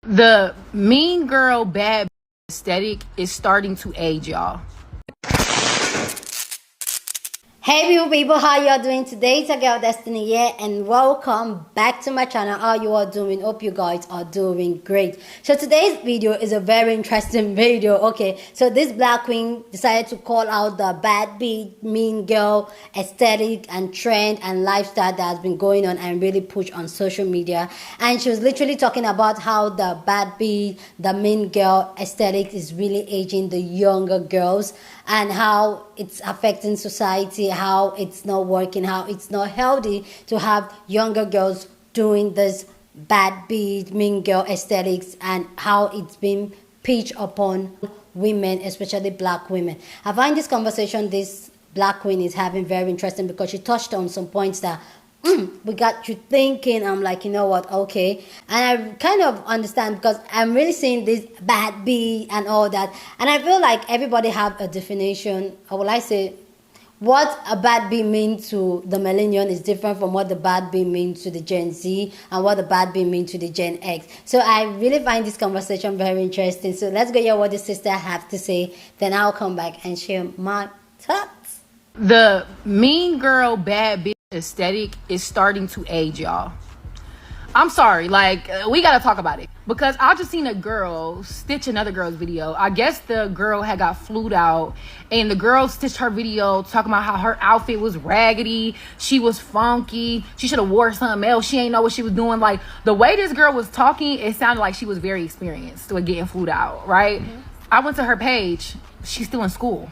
The mean girl bad aesthetic is starting to age, y'all. Hey people, how y'all doing today? It's your girl Destiny here, and welcome back to my channel. How you all doing? Hope you guys are doing great. So today's video is a very interesting video. Okay, so this black queen decided to call out the bad beat, mean girl aesthetic and trend and lifestyle that has been going on and really pushed on social media. And she was literally talking about how the bad beat, the mean girl aesthetic is really aging the younger girls, and how it's affecting society, how it's not working, how it's not healthy to have younger girls doing this bad beat, mean girl aesthetics, and how it's been pitched upon women, especially black women. I find this conversation this black queen is having very interesting because she touched on some points that we got you thinking. I'm like, you know what, okay. And I kind of understand because I'm really seeing this bad bee and all that, and I feel like everybody have a definition, or will I say what a bad bee means to the millennial is different from what the bad bee means to the Gen Z and what the bad bee means to the Gen X. So I really find this conversation very interesting. So let's go hear what the sister have to say, then I'll come back and share my thoughts. The mean girl bad bitch aesthetic is starting to age, y'all. I'm sorry, like, we gotta talk about it, because I just seen a girl stitch another girl's video. I guess the girl had got flued out, and the girl stitched her video talking about how her outfit was raggedy, she was funky, she should have wore something else, she ain't know what she was doing. Like, the way this girl was talking, it sounded like she was very experienced with getting flued out, right? I went to her page, she's still in school,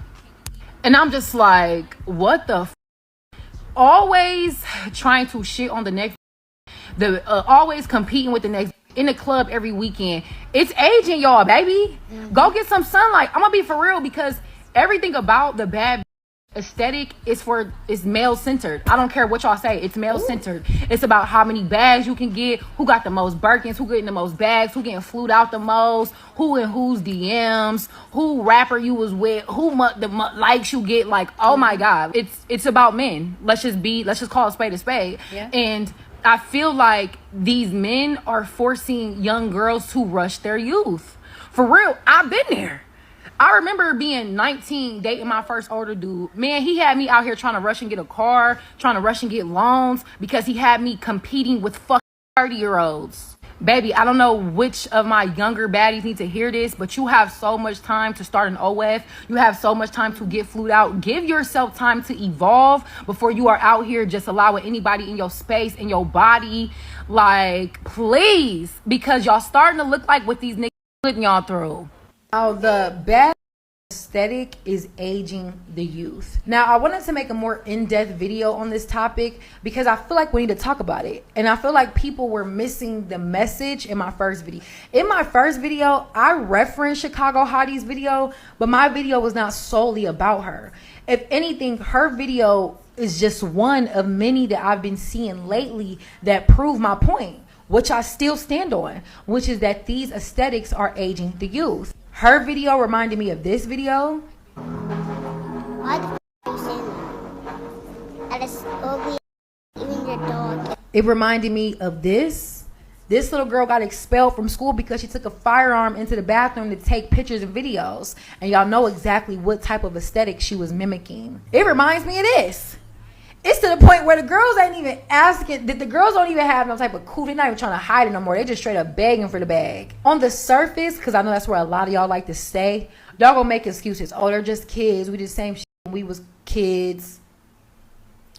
and I'm just like, what the always trying to shit on the next, always competing with the next, in the club every weekend. It's aging, y'all, baby. Go get some sunlight. I'm gonna be for real, because everything about the bad aesthetic is male centered. I don't care what y'all say, it's male centered. It's about how many bags you can get, who got the most Birkins, who getting the most bags, who getting flued out the most, who in whose DMs, who rapper you was with, who likes you get. Like, oh my god, it's about men. Let's just call a spade a spade. Yeah. And I feel like these men are forcing young girls to rush their youth. For real, I've been there. I remember being 19, dating my first older dude. Man, he had me out here trying to rush and get a car, trying to rush and get loans, because he had me competing with fucking 30-year-olds. Baby, I don't know which of my younger baddies need to hear this, but you have so much time to start an OF. You have so much time to get flued out. Give yourself time to evolve before you are out here just allowing anybody in your space, in your body. Like, please, because y'all starting to look like what these niggas putting y'all through. Now, the bad aesthetic is aging the youth. Now, I wanted to make a more in-depth video on this topic because I feel like we need to talk about it. And I feel like people were missing the message in my first video. In my first video, I referenced Chicago Hottie's video, but my video was not solely about her. If anything, her video is just one of many that I've been seeing lately that prove my point, which I still stand on, which is that these aesthetics are aging the youth. Her video reminded me of this video. Why the f*** are you saying that? That is ugly. Even your dog. It reminded me of this. This little girl got expelled from school because she took a firearm into the bathroom to take pictures and videos. And y'all know exactly what type of aesthetic she was mimicking. It reminds me of this. It's to the point where the girls ain't even asking, that the girls don't even have no type of cool. They're not even trying to hide it no more. They just straight up begging for the bag. On the surface, because I know that's where a lot of y'all like to stay, y'all gonna make excuses. Oh, they're just kids. We did the same shit when we was kids.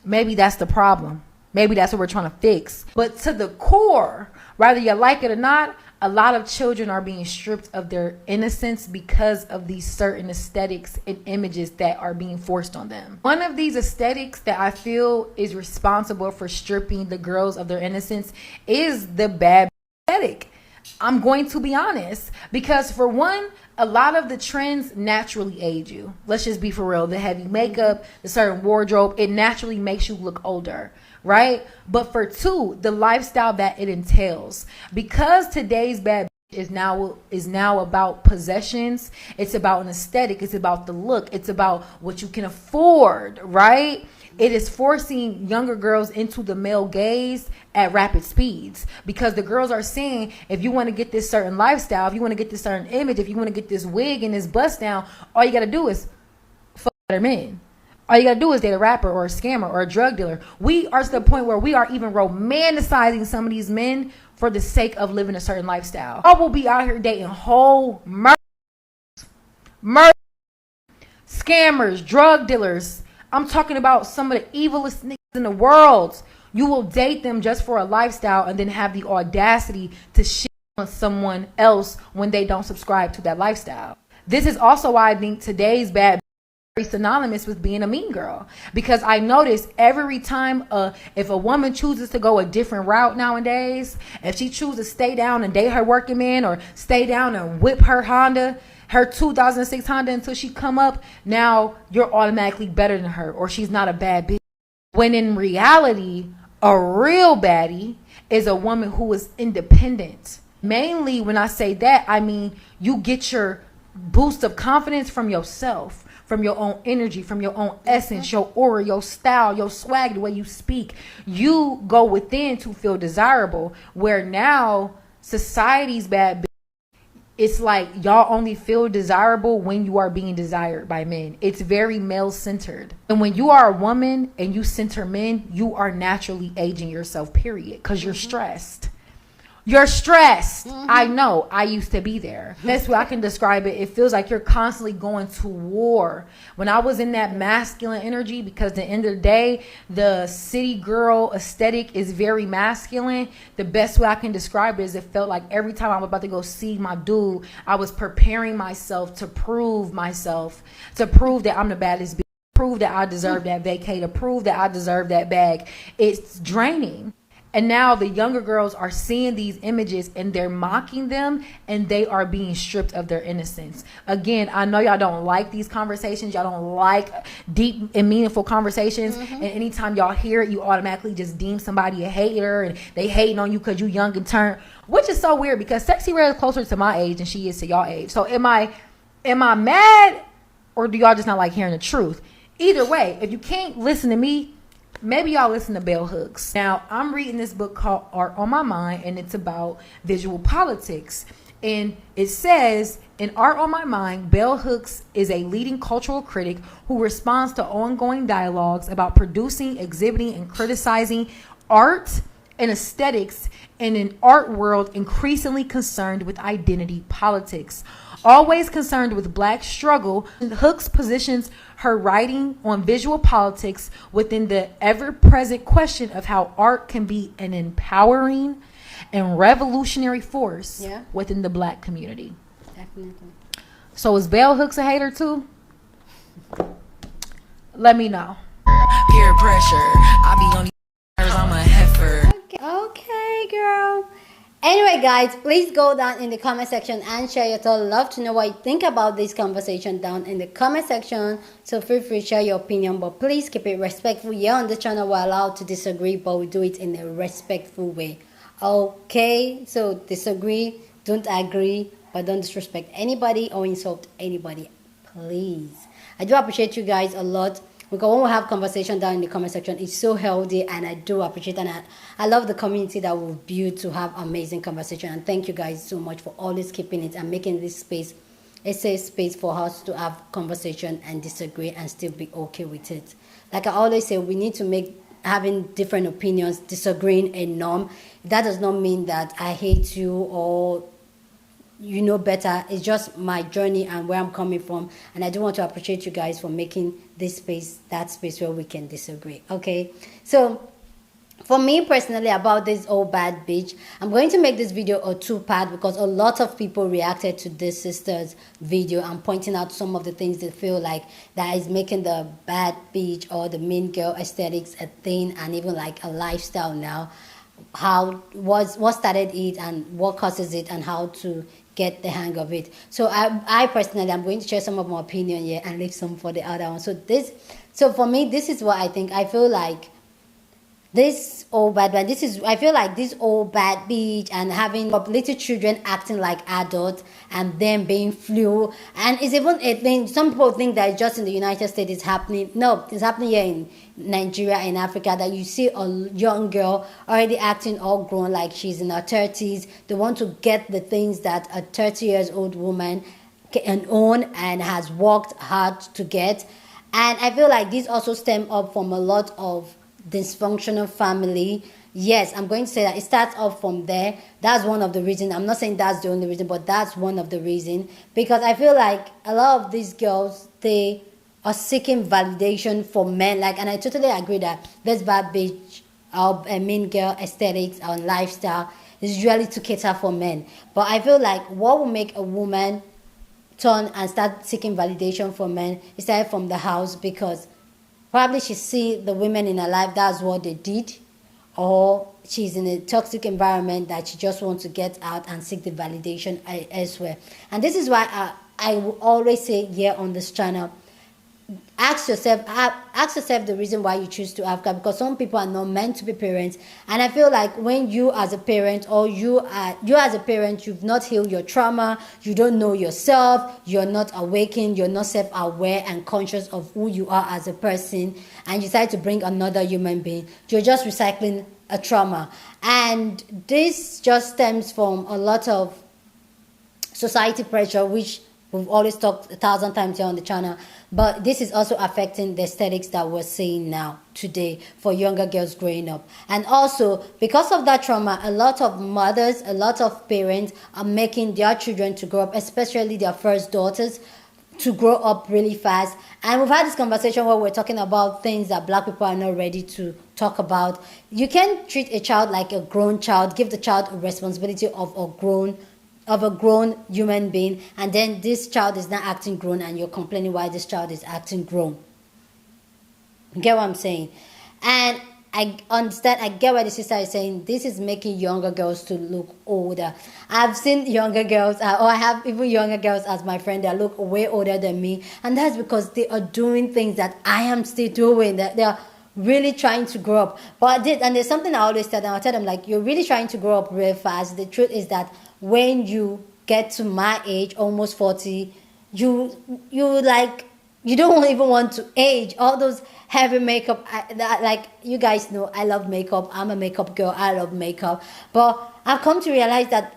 Maybe that's the problem. Maybe that's what we're trying to fix. But to the core, whether you like it or not, a lot of children are being stripped of their innocence because of these certain aesthetics and images that are being forced on them. One of these aesthetics that I feel is responsible for stripping the girls of their innocence is the bad aesthetic. I'm going to be honest, because for one, a lot of the trends naturally age you. Let's just be for real. The heavy makeup, the certain wardrobe, it naturally makes you look older, right? But for two, the lifestyle that it entails. Because today's bad is now about possessions. It's about an aesthetic. It's about the look. It's about what you can afford, right? It is forcing younger girls into the male gaze at rapid speeds, because the girls are saying, if you want to get this certain lifestyle, if you want to get this certain image, if you want to get this wig and this bust down, all you got to do is fuck better men. All you gotta do is date a rapper or a scammer or a drug dealer. We are to the point where we are even romanticizing some of these men for the sake of living a certain lifestyle. I will be out here dating whole murder, scammers, drug dealers. I'm talking about some of the evilest niggas in the world. You will date them just for a lifestyle and then have the audacity to shit on someone else when they don't subscribe to that lifestyle. This is also why I think today's bad synonymous with being a mean girl, because I notice every time if a woman chooses to go a different route nowadays, if she chooses to stay down and date her working man, or stay down and whip her Honda, her 2006 Honda, until she come up, now you're automatically better than her, or she's not a bad bitch. When in reality, a real baddie is a woman who is independent. Mainly when I say that, I mean you get your boost of confidence from yourself, from your own energy, from your own essence, your aura, your style, your swag, the way you speak. You go within to feel desirable, where now society's bad bitch, it's like y'all only feel desirable when you are being desired by men. It's very male centered. And when you are a woman and you center men, you are naturally aging yourself, period, because you're stressed. You're stressed. I know. I used to be there. That's way I can describe it. It feels like you're constantly going to war. When I was in that masculine energy, because at the end of the day, the city girl aesthetic is very masculine. The best way I can describe it is it felt like every time I'm about to go see my dude, I was preparing myself to prove that I'm the baddest bitch, prove that I deserve that vacay, to prove that I deserve that bag. It's draining. And now the younger girls are seeing these images and they're mocking them, and they are being stripped of their innocence. Again, I know y'all don't like these conversations. Y'all don't like deep and meaningful conversations. And anytime y'all hear it, you automatically just deem somebody a hater, and they hating on you because you young and turned, which is so weird, because Sexy Red is closer to my age than she is to y'all age. So am I mad, or do y'all just not like hearing the truth? Either way, if you can't listen to me, maybe y'all listen to Bell Hooks. Now, I'm reading this book called Art on My Mind, and it's about visual politics. And it says, in Art on My Mind, Bell Hooks is a leading cultural critic who responds to ongoing dialogues about producing, exhibiting, and criticizing art and aesthetics in an art world increasingly concerned with identity politics. Always concerned with Black struggle, Hooks positions her writing on visual politics within the ever-present question of how art can be an empowering and revolutionary force within the Black community. Definitely. So is Bell Hooks a hater too? Let me know. Peer pressure. I be on these I'm a heifer. Okay, girl. Anyway, guys, please go down in the comment section and share your thoughts. Love to know what you think about this conversation down in the comment section. So feel free to share your opinion, but please keep it respectful. Here on the channel, we're allowed to disagree, but we do it in a respectful way. Okay, so disagree, don't agree, but don't disrespect anybody or insult anybody, please. I do appreciate you guys a lot. Because when we have conversation down in the comment section, it's so healthy, and I do appreciate it. And I love the community that we've built to have amazing conversation. And thank you guys so much for always keeping it and making this space a safe space for us to have conversation and disagree and still be okay with it. Like I always say, we need to make having different opinions, disagreeing a norm. That does not mean that I hate you or you know better. It's just my journey and where I'm coming from, and I do want to appreciate you guys for making this space that space where we can disagree. Okay, so for me personally, about this old bad bitch, I'm going to make this video a two-part because a lot of people reacted to this sister's video and pointing out some of the things they feel like that is making the bad bitch or the mean girl aesthetics a thing and even like a lifestyle now. What started it and what causes it and how to get the hang of it. So I personally, I'm going to share some of my opinion here and leave some for the other one. So for me, this is what I think. I feel like this old bad man, this is, I feel like this old bad bitch and having little children acting like adults and them being flu, and it's even a thing. Some people think that it's just in the United States it's happening. No, it's happening here in Nigeria, in Africa, that you see a young girl already acting all grown like she's in her 30s. They want to get the things that a 30 years old woman can own and has worked hard to get. And I feel like this also stem up from a lot of dysfunctional family. Yes, I'm going to say that it starts off from there. That's one of the reasons. I'm not saying that's the only reason, but that's one of the reasons. Because I feel like a lot of these girls, they are seeking validation for men. Like, and I totally agree that this bad bitch or a mean girl aesthetics or lifestyle is usually to cater for men. But I feel like what will make a woman turn and start seeking validation from men is started from the house, because probably she see the women in her life, that's what they did, or she's in a toxic environment that she just wants to get out and seek the validation elsewhere. And this is why I will always say here on this channel, ask yourself the reason why you choose to have kids, because some people are not meant to be parents. And I feel like when you as a parent, or you as a parent, you've not healed your trauma, you don't know yourself, you're not awakened, you're not self-aware and conscious of who you are as a person, and you decide to bring another human being, you're just recycling a trauma. And this just stems from a lot of society pressure, which we've always talked 1,000 times here on the channel. But this is also affecting the aesthetics that we're seeing now today for younger girls growing up. And also, because of that trauma, a lot of mothers, a lot of parents are making their children to grow up, especially their first daughters, to grow up really fast. And we've had this conversation where we're talking about things that black people are not ready to talk about. You can't treat a child like a grown child, give the child a responsibility of a grown human being, and then this child is not acting grown and you're complaining why this child is acting grown. You get what I'm saying? And I understand, I get what the sister is saying. This is making younger girls to look older. I've seen younger girls, or I have even younger girls as my friend that look way older than me, and that's because they are doing things that I am still doing, that they are really trying to grow up. But and there's something I always tell them. I tell them, like, you're really trying to grow up real fast. The truth is that when you get to my age, almost 40, you don't even want to age. All those heavy makeup, like, you guys know I love makeup. I'm a makeup girl. I love makeup. But I've come to realize that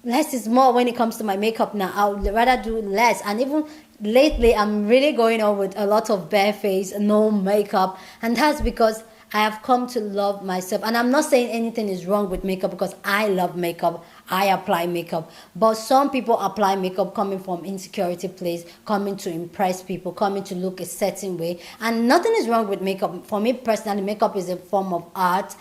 less is more when it comes to my makeup now. I would rather do less. And even lately, I'm really going on with a lot of bare face, no makeup. And that's because I have come to love myself. And I'm not saying anything is wrong with makeup, because I love makeup. I apply makeup. But some people apply makeup coming from insecurity place, coming to impress people, coming to look a certain way. And nothing is wrong with makeup. For me personally, makeup is a form of art.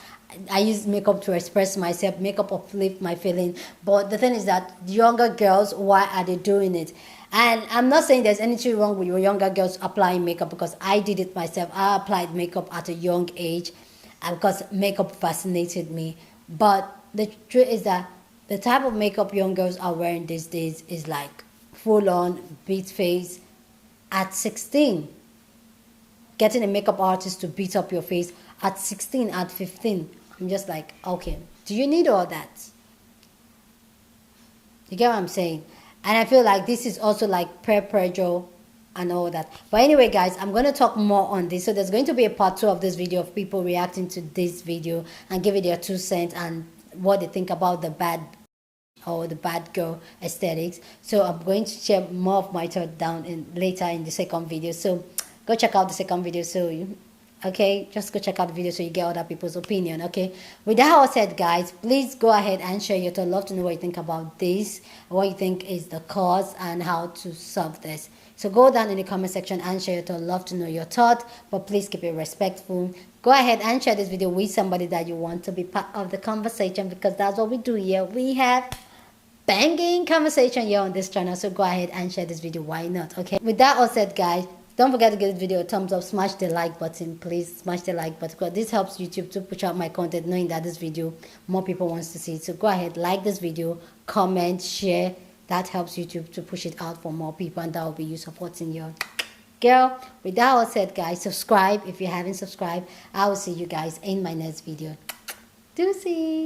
I use makeup to express myself. Makeup uplift my feeling. But the thing is that younger girls, why are they doing it? And I'm not saying there's anything wrong with your younger girls applying makeup, because I did it myself. I applied makeup at a young age because makeup fascinated me. But the truth is that the type of makeup young girls are wearing these days is like full-on beat face at 16. Getting a makeup artist to beat up your face at 16, at 15. I'm just like, okay, do you need all that? You get what I'm saying? And I feel like this is also like peer pressure and all that. But anyway, guys, I'm going to talk more on this. So there's going to be a part 2 of this video of people reacting to this video and give it their 2 cents and what they think about the bad girl aesthetics. So I'm going to share more of my thought down later in the second video. So go check out the second video. Just go check out the video so you get other people's opinion. Okay, with that all said, guys, please go ahead and share your thought. Love to know what you think about this, what you think is the cause, and how to solve this. So go down in the comment section and share your thought. Love to know your thought, but please keep it respectful. Go ahead and share this video with somebody that you want to be part of the conversation, because that's what we do here. We have banging conversation here on this channel. So go ahead and share this video. Why not? Okay, with that all said, guys, don't forget to give this video a thumbs up. Smash the like button, please. Smash the like button, because this helps YouTube to push out my content, knowing that this video more people wants to see it. So go ahead, like this video, comment, share. That helps YouTube to push it out for more people, and that will be you supporting your Girl, with that all said, guys, subscribe if you haven't subscribed. I will see you guys in my next video. Deuces.